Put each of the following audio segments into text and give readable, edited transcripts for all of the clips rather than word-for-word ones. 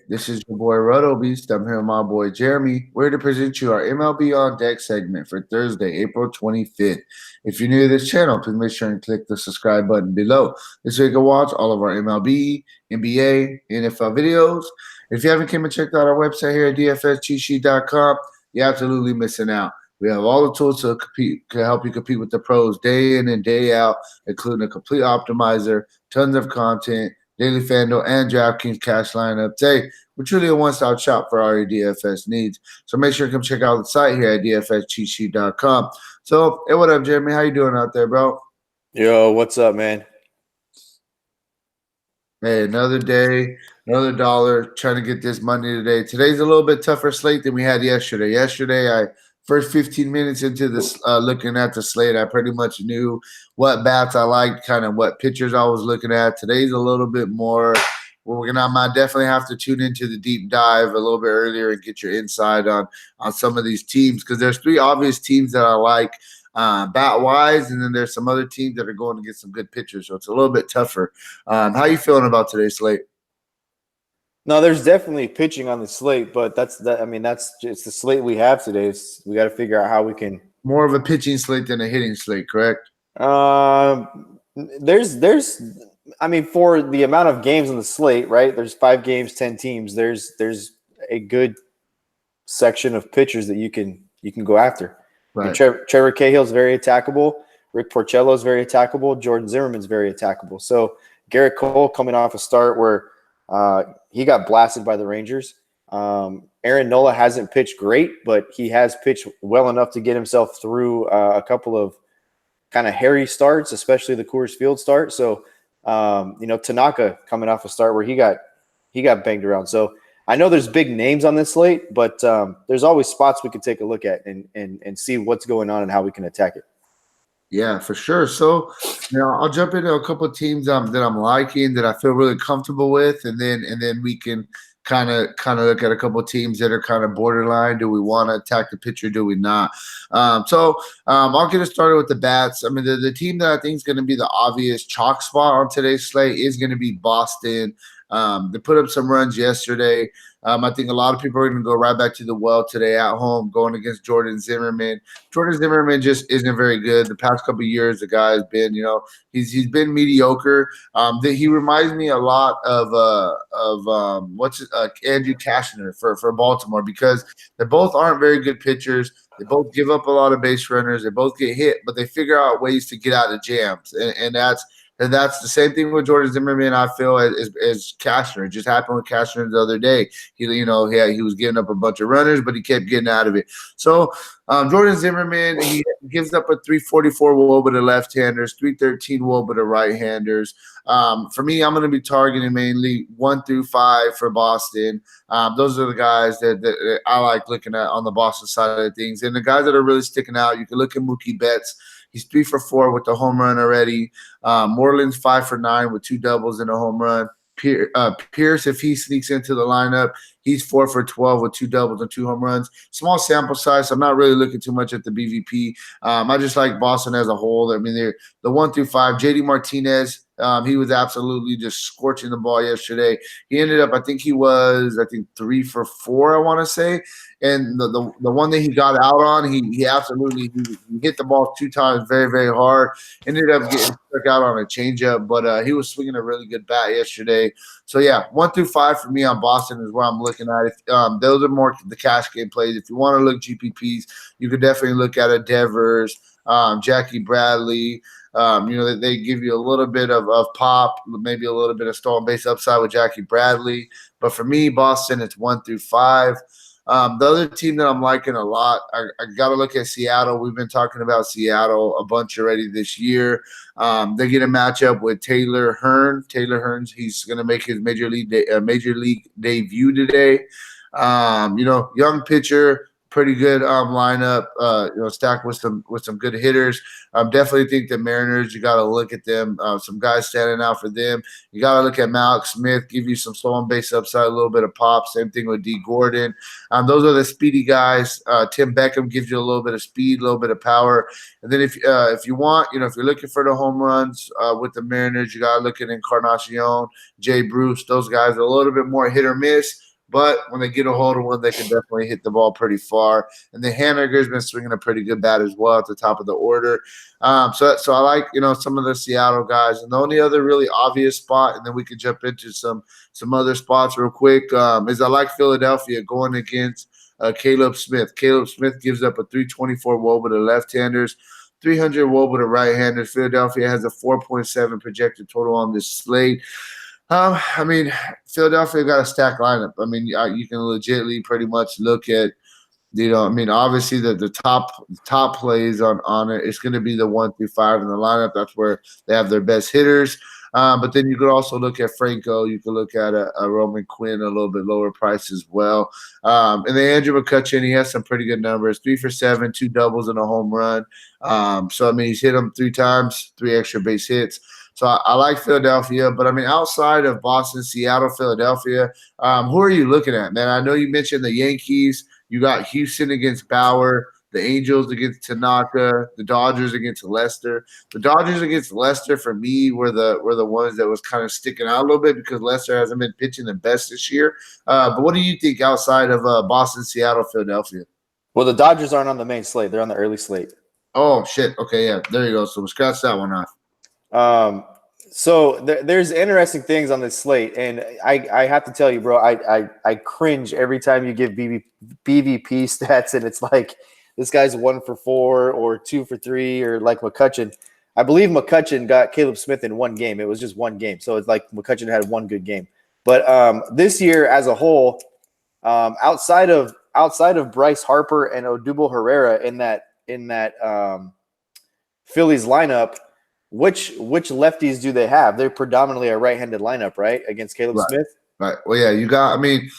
This is your boy Ruddle Beast. I'm here with my boy Jeremy. We're to present you our MLB On Deck segment for Thursday, April 25th. If you're new to this channel, please make sure and click the subscribe button below. This way you can watch all of our MLB, NBA, NFL videos. If you haven't came and checked out our website here at dfscheatsheet.com, you're absolutely missing out. We have all the tools to help you compete with the pros day in and day out, including a complete optimizer, tons of content, daily FanDuel, and DraftKings cash lineups. Hey, we're truly a one-stop shop for all your DFS needs. So make sure to come check out the site here at dfscheatsheet.com. So, hey, what up, Jeremy? How you doing out there, bro? Yo, what's up, man? Hey, another day, another dollar, trying to get this money today. Today's a little bit tougher slate than we had yesterday. Yesterday, I first 15 minutes into this, looking at the slate, I pretty much knew what bats I liked, kind of what pitchers I was looking at. Today's a little bit more. I might definitely have to tune into the deep dive a little bit earlier and get your insight on some of these teams because there's three obvious teams that I like bat wise, and then there's some other teams that are going to get some good pitchers, so it's a little bit tougher. How you feeling about today's slate? No, there's definitely pitching on the slate, but that's it's the slate we have today. We got to figure out how we can. More of a pitching slate than a hitting slate, correct? There's, I mean, for the amount of games on the slate, right? There's 5 games, 10 teams. There's a good section of pitchers that you can go after. Right. I mean, Trevor Cahill's very attackable. Rick Porcello's very attackable. Jordan Zimmerman's very attackable. So Garrett Cole coming off a start where he got blasted by the Rangers. Aaron Nola hasn't pitched great, but he has pitched well enough to get himself through a couple of kind of hairy starts, especially the Coors Field start. So, Tanaka coming off a start where he got banged around. So I know there's big names on this slate, but there's always spots we can take a look at and see what's going on and how we can attack it. Yeah, for sure. So, I'll jump into a couple of teams that I'm liking that I feel really comfortable with, and then we can kind of look at a couple of teams that are kind of borderline. Do we want to attack the pitcher? Do we not? I'll get us started with the bats. I mean, the team that I think is going to be the obvious chalk spot on today's slate is going to be Boston. They put up some runs yesterday. I think a lot of people are going to go right back to the well today at home, going against Jordan Zimmerman. Jordan Zimmerman just isn't very good. The past couple of years, the guy has been, he's been mediocre. He reminds me a lot of Andrew Cashner for Baltimore because they both aren't very good pitchers. They both give up a lot of base runners. They both get hit, but they figure out ways to get out of jams, and that's the same thing with Jordan Zimmerman. I feel as Cashner. It just happened with Cashner the other day. He was giving up a bunch of runners, but he kept getting out of it. So Jordan Zimmerman, he gives up a 344 WOBA to left-handers, 313 WOBA to right-handers. For me, I'm going to be targeting mainly 1 through 5 for Boston. Those are the guys that I like looking at on the Boston side of things. And the guys that are really sticking out, you can look at Mookie Betts. He's 3 for 4 with the home run already. Moreland's 5 for 9 with 2 doubles and a home run. Pierce, if he sneaks into the lineup, he's 4 for 12 with 2 doubles and 2 home runs. Small sample size, so I'm not really looking too much at the BVP. I just like Boston as a whole. I mean, they're the 1 through 5. JD Martinez, he was absolutely just scorching the ball yesterday. He ended up, I think 3 for 4, I want to say. And the one that he got out on, he absolutely he hit the ball 2 times very, very hard. Ended up getting stuck out on a changeup, but he was swinging a really good bat yesterday. So, yeah, 1 through 5 for me on Boston is where I'm looking at. Those are more the cash game plays. If you want to look GPPs, you could definitely look at a Devers, Jackie Bradley. They give you a little bit of pop, maybe a little bit of stolen base upside with Jackie Bradley. But for me, Boston, it's 1 through 5. The other team that I'm liking a lot, I got to look at Seattle. We've been talking about Seattle a bunch already this year. They get a matchup with Taylor Hearn. Taylor Hearn, he's going to make his major league debut today. Young pitcher, pretty good lineup. Stacked with some good hitters. Definitely think the Mariners. You got to look at them. Some guys standing out for them. You got to look at Malcolm Smith. Give you some stolen base upside, a little bit of pop. Same thing with D. Gordon. Those are the speedy guys. Tim Beckham gives you a little bit of speed, a little bit of power. And then if you want, if you're looking for the home runs with the Mariners, you got to look at Encarnacion, Jay Bruce. Those guys are a little bit more hit or miss. But when they get a hold of one, they can definitely hit the ball pretty far. And the Haniger's been swinging a pretty good bat as well at the top of the order. So I like, some of the Seattle guys. And the only other really obvious spot, and then we can jump into some other spots real quick, is I like Philadelphia going against Caleb Smith. Caleb Smith gives up a 324 WOBA to left-handers, 300 WOBA to right-handers. Philadelphia has a 4.7 projected total on this slate. Philadelphia got a stacked lineup. You can legitimately pretty much look at, obviously the top plays on it. It's going to be the 1 through 5 in the lineup. That's where they have their best hitters. But then you could also look at Franco. You could look at a Roman Quinn, a little bit lower price as well. And then Andrew McCutchen, he has some pretty good numbers: 3 for 7, 2 doubles and a home run. He's hit them 3 times, 3 extra base hits. So I like Philadelphia, but outside of Boston, Seattle, Philadelphia, who are you looking at, man? I know you mentioned the Yankees. You got Houston against Bauer, the Angels against Tanaka, the Dodgers against Lester. The Dodgers against Lester for me were the ones that was kind of sticking out a little bit because Lester hasn't been pitching the best this year. But what do you think outside of Boston, Seattle, Philadelphia? Well, the Dodgers aren't on the main slate; they're on the early slate. Oh shit! Okay, yeah, there you go. So we'll scratch that one off. So there's interesting things on this slate, and I have to tell you, bro, I cringe every time you give BVP stats, and it's like this guy's 1 for 4 or 2 for 3, or like McCutchen. I believe McCutchen got Caleb Smith in 1 game. It was just 1 game, so it's like McCutchen had 1 good game. But this year as a whole, outside of Bryce Harper and Odubel Herrera in that Phillies lineup. Which lefties do they have? They're predominantly a right-handed lineup, right, against Caleb Smith. Right. Well, yeah, you got. And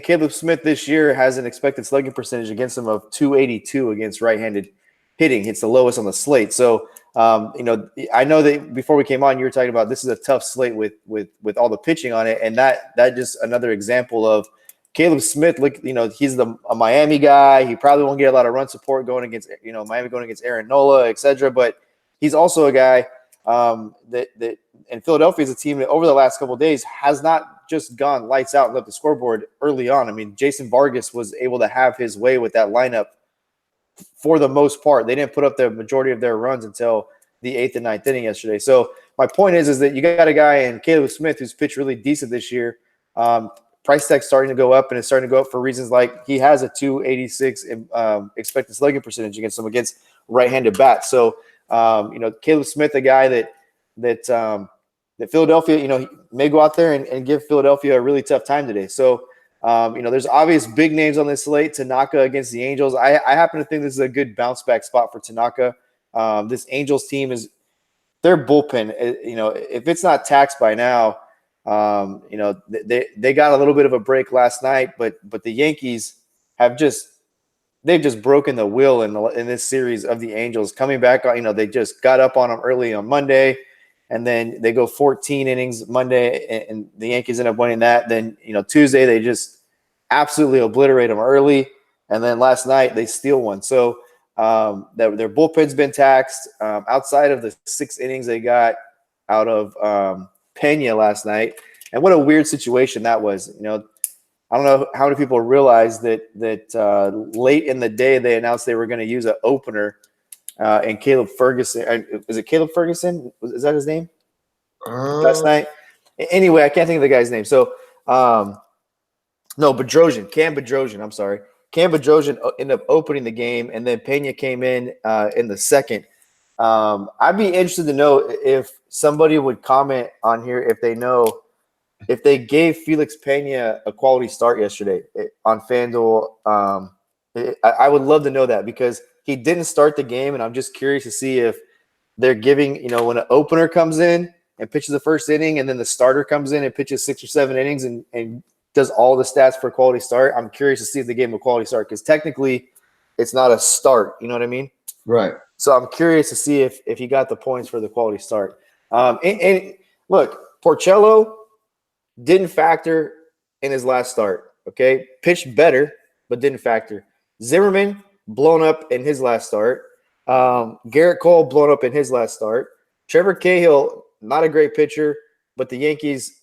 Caleb Smith this year has an expected slugging percentage against him of 282 against right-handed hitting. It's the lowest on the slate. So, I know that before we came on, you were talking about this is a tough slate with all the pitching on it, and that just another example of Caleb Smith. Look, he's a Miami guy. He probably won't get a lot of run support going against Miami, going against Aaron Nola, etc. But he's also a guy that and Philadelphia is a team that over the last couple of days has not just gone lights out and left the scoreboard early on. Jason Vargas was able to have his way with that lineup for the most part. They didn't put up the majority of their runs until the 8th and 9th inning yesterday. So my point is that you got a guy in Caleb Smith who's pitched really decent this year. Price tag's starting to go up, and it's starting to go up for reasons like he has a 286 expected slugging percentage against right-handed bats. So Caleb Smith, a guy that Philadelphia, he may go out there and give Philadelphia a really tough time today. So, there's obvious big names on this slate. Tanaka against the Angels. I happen to think this is a good bounce back spot for Tanaka. This Angels team is their bullpen. If it's not taxed by now, they got a little bit of a break last night, but the Yankees they've just broken the will in this series of the Angels coming back. They just got up on them early on Monday, and then they go 14 innings Monday, and the Yankees end up winning that. Then Tuesday they just absolutely obliterate them early, and then last night they steal one. So their bullpen's been taxed. Outside of the 6 innings they got out of Pena last night, and what a weird situation that was. I don't know how many people realize that late in the day they announced they were going to use an opener, and Caleb Ferguson. Is it Caleb Ferguson? Is that his name? Last night. Anyway, I can't think of the guy's name. So, no, Bedrosian, Cam Bedrosian. I'm sorry, Cam Bedrosian ended up opening the game, and then Pena came in the second. I'd be interested to know if somebody would comment on here if they gave Felix Pena a quality start yesterday on FanDuel. I would love to know that because he didn't start the game, and I'm just curious to see if they're giving, when an opener comes in and pitches the first inning, and then the starter comes in and pitches 6 or 7 innings and does all the stats for a quality start. I'm curious to see if they gave him a quality start because technically it's not a start. You know what I mean? Right. So I'm curious to see if he got the points for the quality start. And look, Porcello didn't factor in his last start. Okay, pitched better, but didn't factor. Zimmerman blown up in his last start. Garrett Cole blown up in his last start. Trevor Cahill, not a great pitcher, but the Yankees,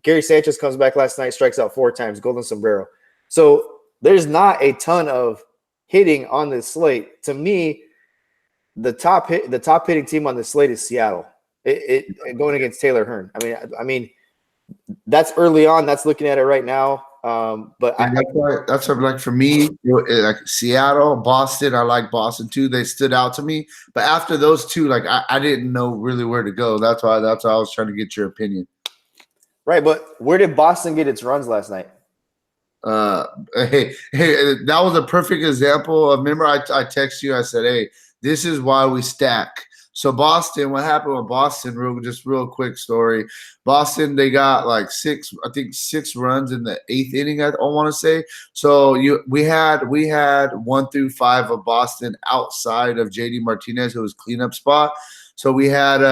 Gary Sanchez comes back last night, strikes out 4 times, golden sombrero. So there's not a ton of hitting on this slate. To me, the top hitting team on the slate is Seattle. Going against Taylor Hearn. I mean, that's early on. That's looking at it right now. But that's what, like, for me, like Seattle, Boston. I like Boston too. They stood out to me. But after those two, like I didn't know really where to go. That's why I was trying to get your opinion. Right, but where did Boston get its runs last night? Hey, that was a perfect example of. Remember, I texted you. I said, "Hey, this is why we stack." So Boston, what happened with Boston? Real quick story. Boston, they got like 6 runs in the 8th inning. I want to say. So we had 1 through 5 of Boston outside of JD Martinez, who was cleanup spot. So we had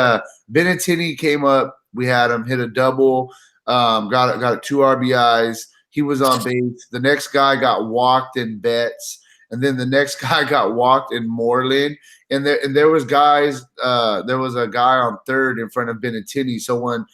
Benintendi came up. We had him hit a double. Got 2 RBIs. He was on base. The next guy got walked in Betts, and then the next guy got walked in Moreland. And there was guys. There was a guy on third in front of Benintendi. So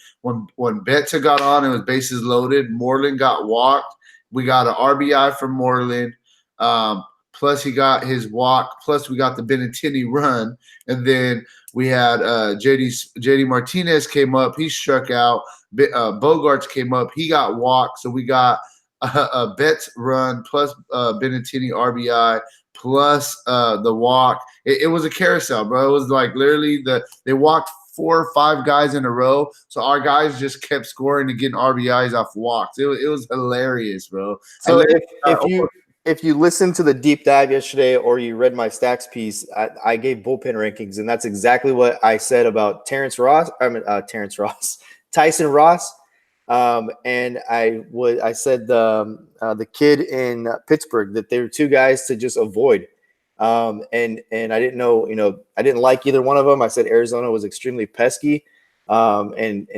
when Betts got on and was bases loaded, Moreland got walked. We got an RBI from Moreland. Plus he got his walk. Plus we got the Benintendi run, and then we had JD Martinez came up. He struck out. Bogarts came up. He got walked. So we got a Betts run plus Benintendi RBI plus the walk. It was a carousel, bro. It was like literally they walked 4 or 5 guys in a row. So our guys just kept scoring and getting RBIs off walks. It was hilarious, bro. So if you listened to the deep dive yesterday or you read my stacks piece, I gave bullpen rankings, and that's exactly what I said about Tyson Ross. And I said the kid in Pittsburgh, that they were 2 guys to just avoid. And I didn't know, I didn't like either one of them. I said Arizona was extremely pesky. And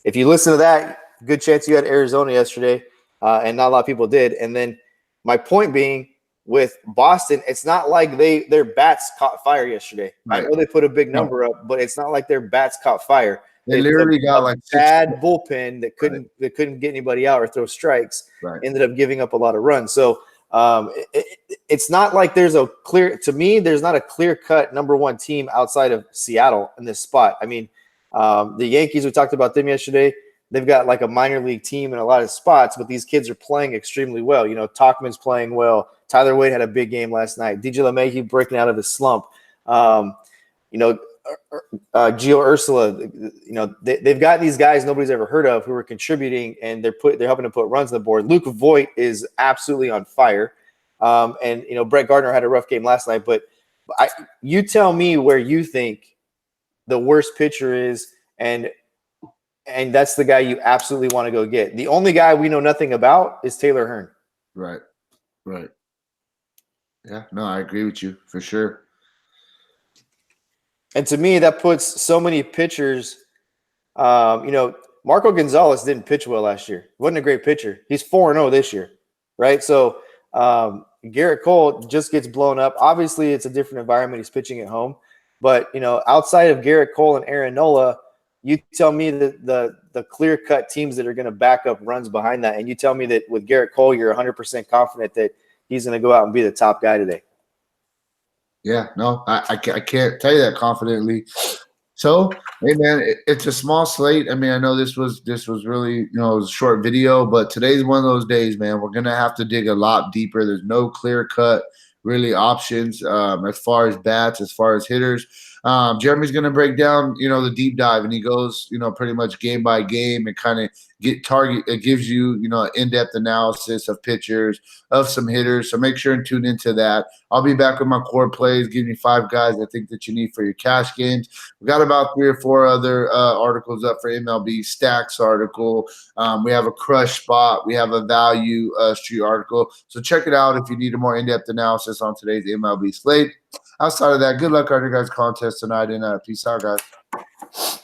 if you listen to that, good chance you had Arizona yesterday, and not a lot of people did. And then my point being, with Boston, it's not like their bats caught fire yesterday. Right. I know they put a big number up, but it's not like their bats caught fire. They literally got like bad bullpen that couldn't get anybody out or throw strikes. Right. Ended up giving up a lot of runs. So it's not like there's a clear. To me, there's not a clear-cut number 1 team outside of Seattle in this spot. I mean, the Yankees, we talked about them yesterday. They've got like a minor league team in a lot of spots, but these kids are playing extremely well. Tauchman's playing well. Tyler Wade had a big game last night. DJ LeMahieu breaking out of his slump. Gio Ursula, they've got these guys nobody's ever heard of who are contributing, and they're helping to put runs on the board. Luke Voigt is absolutely on fire. And Brett Gardner had a rough game last night, but you tell me where you think the worst pitcher is, and that's the guy you absolutely want to go get. The only guy we know nothing about is Taylor Hearn. Right. Yeah, no, I agree with you for sure. And to me, that puts so many pitchers. Marco Gonzalez didn't pitch well last year. He wasn't a great pitcher. He's 4-0 this year, right? So Garrett Cole just gets blown up. Obviously, it's a different environment. He's pitching at home. But, outside of Garrett Cole and Aaron Nola, you tell me that the clear-cut teams that are going to back up runs behind that, and you tell me that with Garrett Cole, you're 100% confident that he's going to go out and be the top guy today. Yeah, no, I can't tell you that confidently. So, hey, man, it's a small slate. I mean, I know this was really, it was a short video, but today's one of those days, man. We're going to have to dig a lot deeper. There's no clear-cut, really, options as far as bats, as far as hitters. Jeremy's going to break down, the deep dive, and he goes, pretty much game by game and kind of it gives you, an in-depth analysis of pitchers, of some hitters. So make sure and tune into that. I'll be back with my core plays, giving you 5 guys I think that you need for your cash games. We got about 3 or 4 other articles up for MLB Stacks article. We have a crush spot. We have a value street article. So check it out if you need a more in-depth analysis on today's MLB slate. Outside of that, good luck on your guys' contest tonight, and peace out, guys.